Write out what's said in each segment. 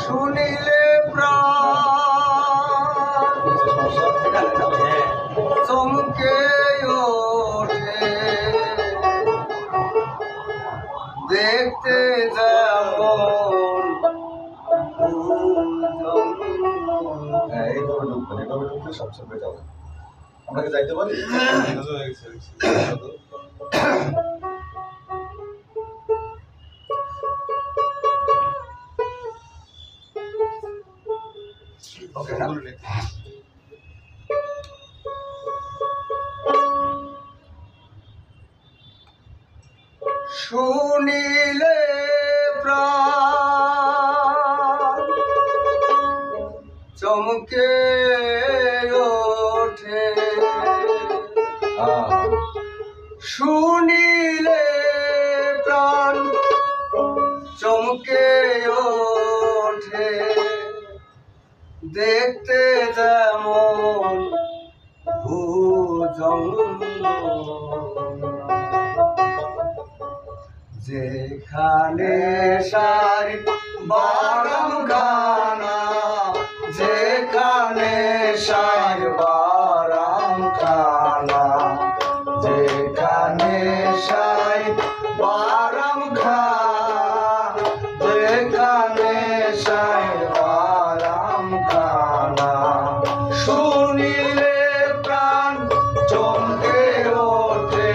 শুনিলে প্রাণ চমকে ওঠে, দেখতে যেমন সবসময় যাবো আমরা কি যাইতে পারি? শুনিলে প্রাণ চমকে ওঠে, শুনিলে প্রাণ চমকে ওঠে, দেখতে যেমন যেখানে সারি বারাম খানা, যেখানে সারি বারাম খানা, যেখানে সারি বারাম খানা, যেখানে সারি বারাম খানা, শুনিলে প্রাণ চমকে ওঠে,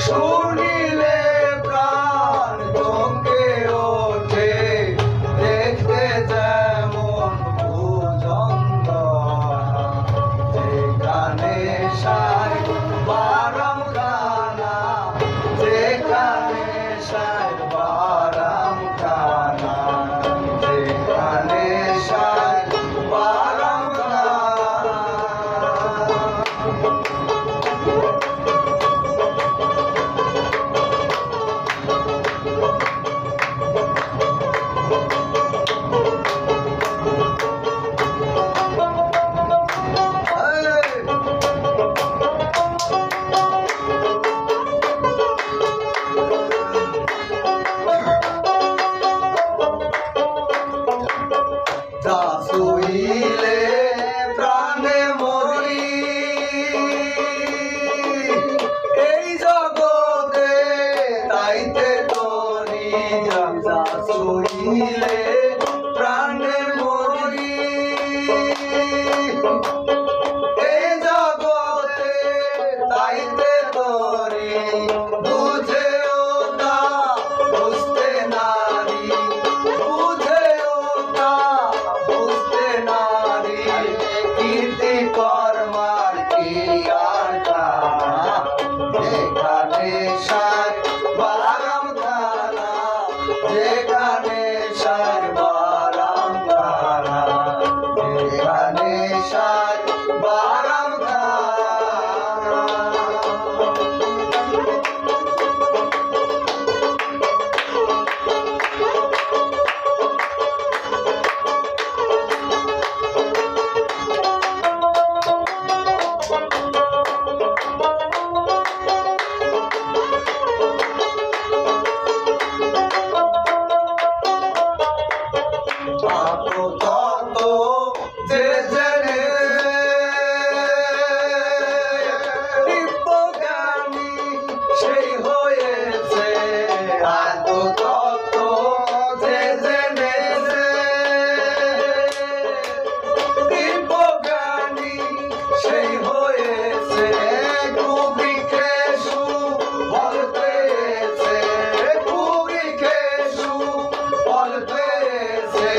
শুনিলে প্রাণ চমকে ওঠে, দেখতে যেমন ভুজঙ্গ, যেখানে সাই বারাম খানা, যেখানে সাই বারাম খানা, যেখানে সাই বারাম খানা। দাসুইলে প্রাণে মরি এই জগতে তাইতে তরি, দাসুইলে প্রাণে মরি এই জগতে তাইতে তরি, বুঝেও তা বুঝতে নারী, বুঝেও তা বুঝতে নারী, কীর্তি কর্মার কি আর খানা, যেখানে সার বারাম খানা, যেখানে সার বারাম খানা, যেখানে সার বারাম খানা। যে জেনে দিব্যজ্ঞানী সেই হয়েছে, এত তত্ত্ব যে জেনেছে দিব্যজ্ঞানী সেই হয়েছে, কুবিকেশু ফল পেয়েছে, কুবিকেশু ফল পেয়েছে।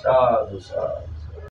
সাধু সাধু